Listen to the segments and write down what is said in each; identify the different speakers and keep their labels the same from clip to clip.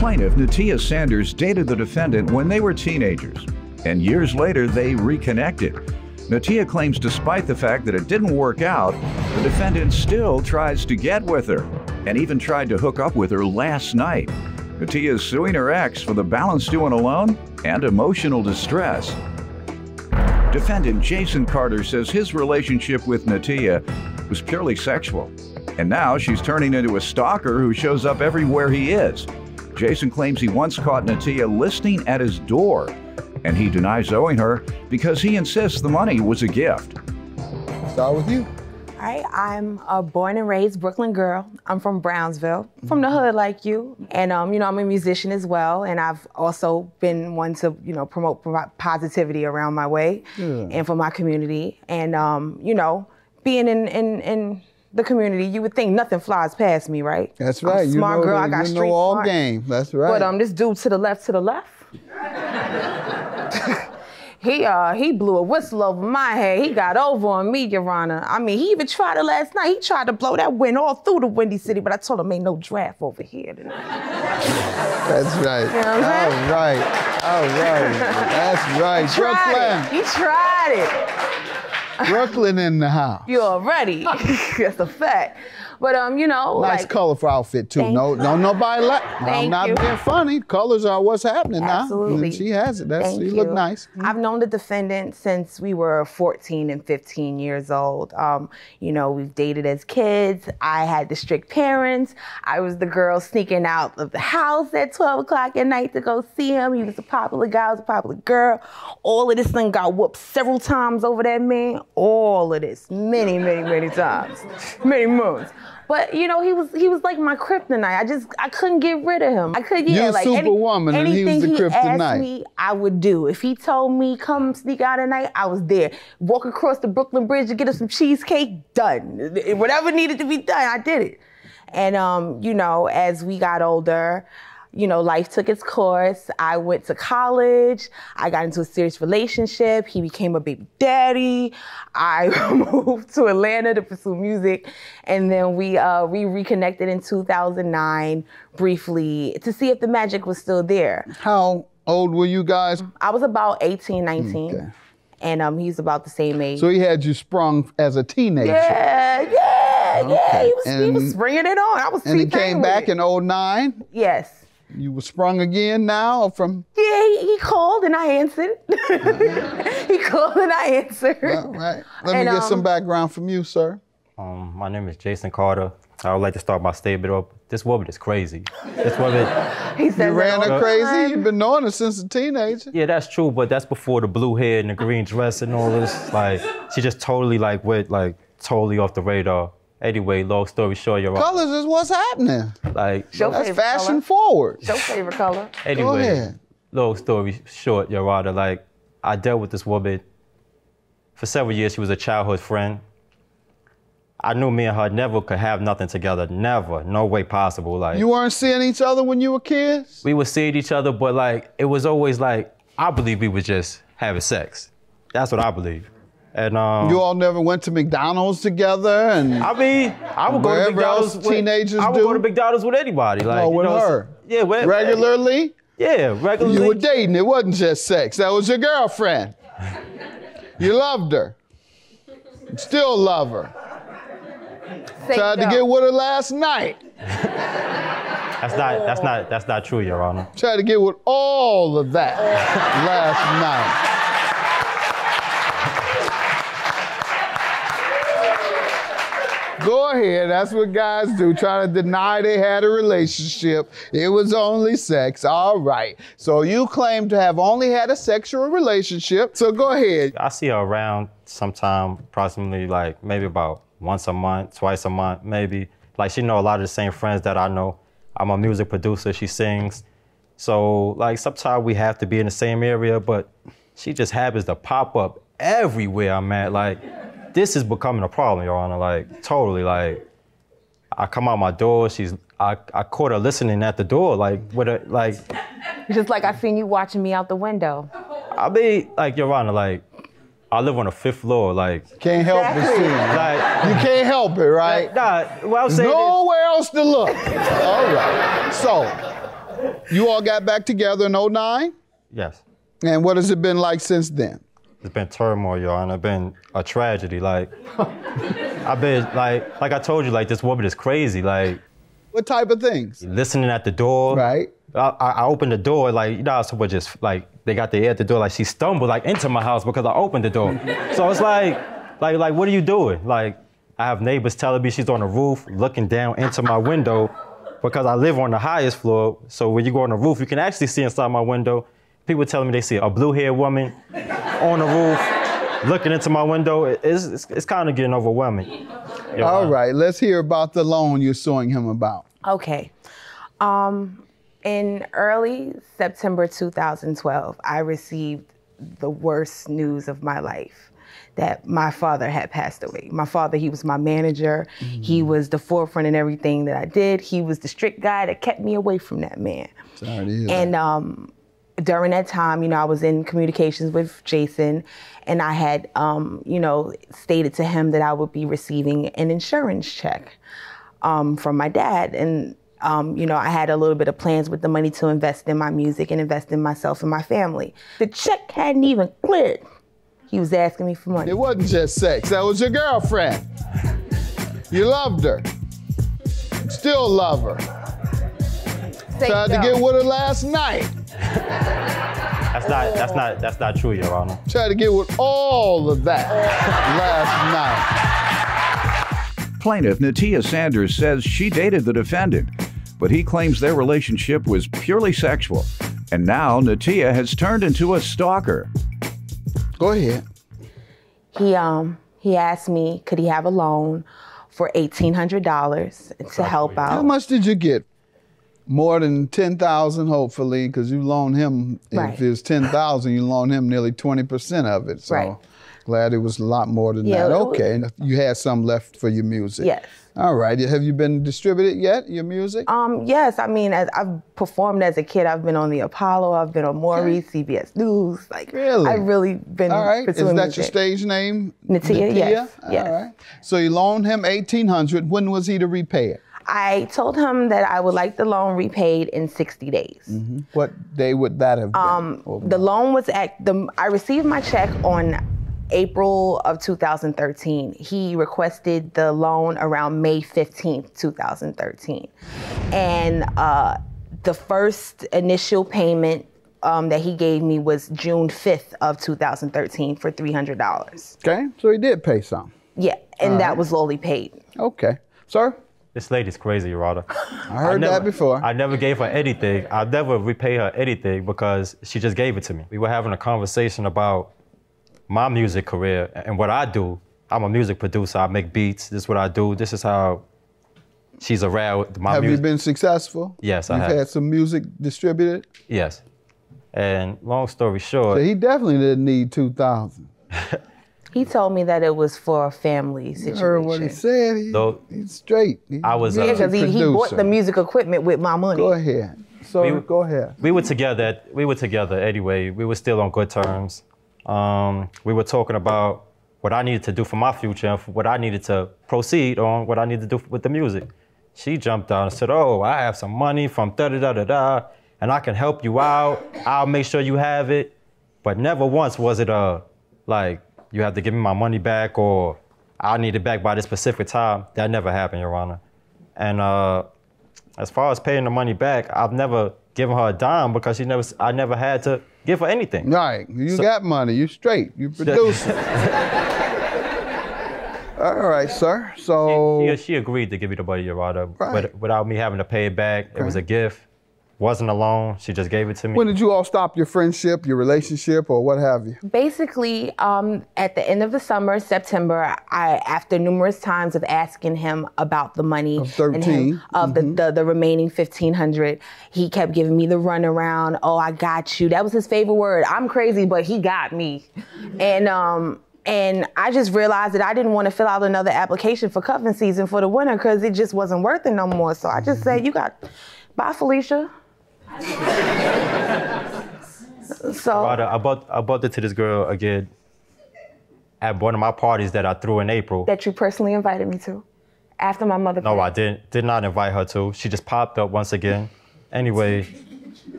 Speaker 1: plaintiff, Natia Sanders, dated the defendant when they were teenagers, and years later they reconnected. Natia claims despite the fact that it didn't work out, the defendant still tries to get with her, and even tried to hook up with her last night. Natia is suing her ex for the balance due on a loan and emotional distress. Defendant Jason Carter says his relationship with Natia was purely sexual, and now she's turning into a stalker who shows up everywhere he is. Jason claims he once caught Natia listening at his door, and he denies owing her because he insists the money was a gift.
Speaker 2: Start with you.
Speaker 3: All right, I'm a born and raised Brooklyn girl. I'm from Brownsville, from the hood like you. And, I'm a musician as well. And I've also been one to, promote positivity around my way and for my community. And, being in the community, you would think nothing flies past me, right?
Speaker 2: That's right.
Speaker 3: I'm a smart girl, I got street
Speaker 2: know all
Speaker 3: smart.
Speaker 2: game. That's right.
Speaker 3: But this dude to the left, he blew a whistle over my head. He got over on me, Your Honor. I mean, he even tried it last night. He tried to blow that wind all through the Windy City, but I told him ain't no draft over here tonight.
Speaker 2: That's right.
Speaker 3: You know what I'm saying?
Speaker 2: All right. All right. That's right. Brooklyn.
Speaker 3: He tried it.
Speaker 2: Brooklyn in the house.
Speaker 3: You already. That's a fact. But
Speaker 2: nice colorful outfit too. No, nobody I'm not being funny. Colors are what's happening now.
Speaker 3: Absolutely.
Speaker 2: She has it. You look nice.
Speaker 3: I've known the defendant since we were 14 and 15 years old. We've dated as kids. I had the strict parents. I was the girl sneaking out of the house at 12 o'clock at night to go see him. He was a popular guy, I was a popular girl. All of this thing got whooped several times over that man. All of this, many, many, many times, many moons. But he was like my kryptonite. I couldn't get rid of him. I couldn't.
Speaker 2: You're a superwoman, and he was the kryptonite.
Speaker 3: Anything he asked me, I would do. If he told me come sneak out at night, I was there. Walk across the Brooklyn Bridge to get us some cheesecake, done. Whatever needed to be done, I did it. And as we got older, life took its course. I went to college. I got into a serious relationship. He became a baby daddy. I moved to Atlanta to pursue music. And then we reconnected in 2009 briefly to see if the magic was still there.
Speaker 2: How old were you guys?
Speaker 3: I was about 18, 19. Okay. And he's about the same age.
Speaker 2: So he had you sprung as a teenager.
Speaker 3: Yeah. He was springing it on. I was
Speaker 2: And he came back in 2009?
Speaker 3: Yes.
Speaker 2: You were sprung again now from?
Speaker 3: Yeah, he called and I answered. He called and I answered.
Speaker 2: All right. Let me get some background from you, sir.
Speaker 4: My name is Jason Carter. I would like to start my statement off. This woman is crazy. This woman.
Speaker 3: He said
Speaker 2: you ran her crazy? You've been knowing her since a teenager.
Speaker 4: Yeah, that's true, but that's before the blue hair and the green dress and all this. Like, she just totally went totally off the radar. Anyway, long story short, Your Honor.
Speaker 2: Colors is what's happening.
Speaker 4: Like,
Speaker 2: that's fashion forward.
Speaker 3: Your favorite color.
Speaker 4: Anyway,
Speaker 2: go ahead.
Speaker 4: Long story short, Your Honor, I dealt with this woman for several years. She was a childhood friend. I knew me and her never could have nothing together. Never. No way possible.
Speaker 2: You weren't seeing each other when you were kids?
Speaker 4: We would see each other, but it was always I believe we were just having sex. That's what I believe. And
Speaker 2: you all never went to McDonald's together, and
Speaker 4: I would go to McDonald's.
Speaker 2: Teenagers
Speaker 4: I would go to McDonald's with anybody.
Speaker 2: With her.
Speaker 4: Yeah,
Speaker 2: regularly.
Speaker 4: Yeah, regularly.
Speaker 2: You were dating. It wasn't just sex. That was your girlfriend. You loved her. You still love her. Tried to get with her last night.
Speaker 4: That's not true, Your Honor.
Speaker 2: Tried to get with all of that last night. Go ahead, that's what guys do, try to deny they had a relationship. It was only sex, all right. So you claim to have only had a sexual relationship, so go ahead.
Speaker 4: I see her around sometime, approximately maybe about once a month, twice a month, maybe. She know a lot of the same friends that I know. I'm a music producer, she sings. So sometimes we have to be in the same area, but she just happens to pop up everywhere I'm at. This is becoming a problem, Your Honor. Totally. I come out my door. I caught her listening at the door. With her.
Speaker 3: Just I seen you watching me out the window.
Speaker 4: I mean, Your Honor, I live on the 5th floor.
Speaker 2: Can't help but see. You can't help it, right?
Speaker 4: Nah. Well, I'm saying
Speaker 2: nowhere else to look. All right. So, you all got back together in '09?
Speaker 4: Yes.
Speaker 2: And what has it been like since then?
Speaker 4: It's been turmoil, Your Honor. It's been a tragedy. Like, I've been, like I told you, like, this woman is crazy. Like,
Speaker 2: What type of things?
Speaker 4: listening at the door.
Speaker 2: Right.
Speaker 4: I opened the door, like, you know how someone just, like, they got their ear at the door, like, she stumbled, like, into my house because I opened the door. So it's like, what are you doing? Like, I have neighbors telling me she's on the roof, looking down into my window because I live on the highest floor. So when you go on the roof, you can actually see inside my window. People telling me they see a blue-haired woman on the roof, looking into my window. It's kind of getting overwhelming.
Speaker 2: All right, let's hear about the loan you're suing him about.
Speaker 3: Okay. In early September 2012, I received the worst news of my life, that my father had passed away. My father, he was my manager. He was the forefront in everything that I did. He was the strict guy that kept me away from that man.
Speaker 2: Sorry to hear that.
Speaker 3: And during that time, you know, I was in communications with Jason, and I had, you know, stated to him that I would be receiving an insurance check from my dad. And you know, I had a little bit of plans with the money to invest in my music and invest in myself and my family. The check hadn't even cleared. He was asking me for money.
Speaker 2: It wasn't just sex, that was your girlfriend. You loved her. Still love her. Tried to get with her last night.
Speaker 4: That's not true, Your Honor.
Speaker 2: Tried to get with all of that last night.
Speaker 1: Plaintiff Natia Sanders says she dated the defendant, but he claims their relationship was purely sexual. And now Natia has turned into a stalker.
Speaker 2: Go ahead.
Speaker 3: He asked me, could he have a loan for $1,800 to help out.
Speaker 2: How much did you get? More than 10,000, hopefully, because you loaned him,
Speaker 3: Right.
Speaker 2: if it was 10,000, you loaned him nearly 20% of it. So
Speaker 3: Right.
Speaker 2: glad it was a lot more than
Speaker 3: Yeah,
Speaker 2: that.
Speaker 3: it was-
Speaker 2: Okay, and you had some left for your music.
Speaker 3: Yes.
Speaker 2: All right, have you been distributed yet, your music?
Speaker 3: Yes, I mean, as I've performed as a kid. I've been on the Apollo, I've been on Maury, CBS News. Like,
Speaker 2: Really?
Speaker 3: I've really been
Speaker 2: All right, is
Speaker 3: pursuing
Speaker 2: that
Speaker 3: music.
Speaker 2: your stage name?
Speaker 3: Natia, yes, yes.
Speaker 2: All right. So you loaned him $1,800. When was he to repay it?
Speaker 3: I told him that I would like the loan repaid in 60 days.
Speaker 2: What day would that have been?
Speaker 3: The loan was I received my check on April of 2013. He requested the loan around May 15th, 2013. And the first initial payment that he gave me was June 5th of 2013 for $300.
Speaker 2: Okay, so he did pay some.
Speaker 3: Yeah, and that was slowly paid.
Speaker 2: Okay. Sir?
Speaker 4: This lady's crazy, Your Honor.
Speaker 2: I heard that before.
Speaker 4: I never gave her anything. I never repay her anything because she just gave it to me. We were having a conversation about my music career and what I do. I'm a music producer. I make beats. This is what I do. This is how she's around my
Speaker 2: Have
Speaker 4: music.
Speaker 2: you been successful?
Speaker 4: Yes, I
Speaker 2: You've
Speaker 4: have.
Speaker 2: had some music distributed?
Speaker 4: Yes. And long story short,
Speaker 2: So he definitely didn't need 2,000.
Speaker 3: He told me that it was for a family situation.
Speaker 2: You heard what he said. He's straight.
Speaker 4: I was,
Speaker 3: Yeah, because he bought the music equipment with my money.
Speaker 2: Go ahead. So go ahead.
Speaker 4: we were together anyway. We were still on good terms. We were talking about what I needed to do for my future and what I needed to proceed on, what I needed to do with the music. She jumped out and said, oh, I have some money from da-da-da-da-da, and I can help you out. I'll make sure you have it. But never once was it like, you have to give me my money back or I need it back by this specific time. That never happened, Your Honor. And as far as paying the money back, I've never given her a dime because I never had to give her anything.
Speaker 2: Right. You got money. You straight. You producer. All right, sir. So
Speaker 4: She agreed to give me the money, Your Honor,
Speaker 2: Right.
Speaker 4: without me having to pay it back. It was a gift. Wasn't a loan. She just gave it to me.
Speaker 2: when did you all stop your friendship, your relationship, or what have you?
Speaker 3: Basically, at the end of the summer, September, after numerous times of asking him about the money
Speaker 2: Of 13.
Speaker 3: of the remaining 1,500, he kept giving me the runaround. Oh, I got you. That was his favorite word. I'm crazy, but he got me. And I just realized that I didn't want to fill out another application for cuffing season for the winter because it just wasn't worth it no more. So I just said, bye, Felicia. So
Speaker 4: I bought it to this girl again at one of my parties that I threw in April.
Speaker 3: that you personally invited me to after my mother
Speaker 4: No,
Speaker 3: passed.
Speaker 4: I did not invite her to. She just popped up once again. Anyway,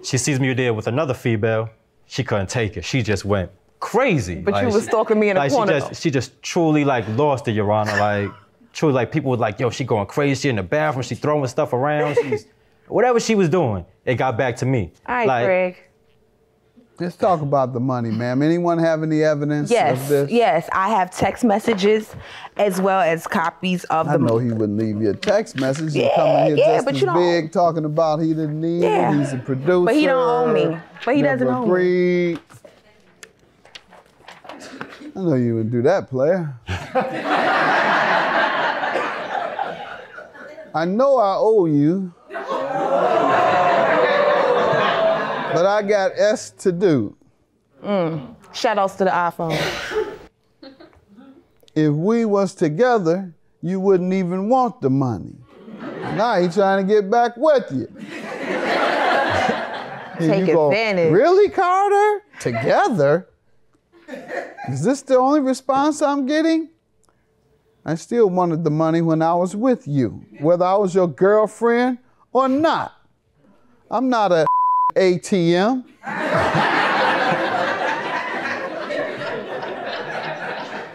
Speaker 4: she sees me there with another female. She couldn't take it. She just went crazy.
Speaker 3: But you was stalking me in a corner.
Speaker 4: She just truly like lost it, Your Honor. Like truly, like people were like, yo, she going crazy. She in the bathroom. She throwing stuff around. Whatever she was doing, it got back to me.
Speaker 3: All right,
Speaker 4: like,
Speaker 3: Greg.
Speaker 2: Let's talk about the money, ma'am. Anyone have any evidence of this?
Speaker 3: Yes, I have text messages as well as copies of
Speaker 2: I know he wouldn't leave you a text message and come in here just as big talking about he didn't need it. He's a producer.
Speaker 3: But he don't owe me. But he doesn't owe me.
Speaker 2: I know you wouldn't do that, player. I know I owe you. But I got S to do.
Speaker 3: Shout outs to the iPhone.
Speaker 2: If we was together, you wouldn't even want the money. Now he trying to get back with you.
Speaker 3: Take advantage.
Speaker 2: Really, Carter? Together? Is this the only response I'm getting? I still wanted the money when I was with you, whether I was your girlfriend or not. I'm not a ATM.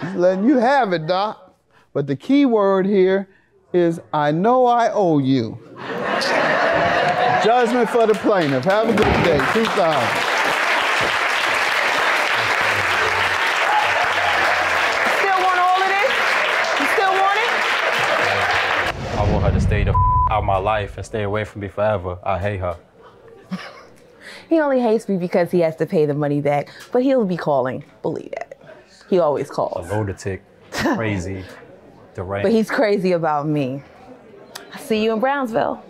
Speaker 2: Just letting you have it, Doc. But the key word here is I know I owe you. Judgment for the plaintiff. Have a good day. 2000.
Speaker 4: I want her to stay the out of my life and stay away from me forever. I hate her.
Speaker 3: He only hates me because he has to pay the money back, but he'll be calling. Believe that. He always calls.
Speaker 4: A lunatic, crazy, deranged.
Speaker 3: But he's crazy about me. I'll see you in Brownsville.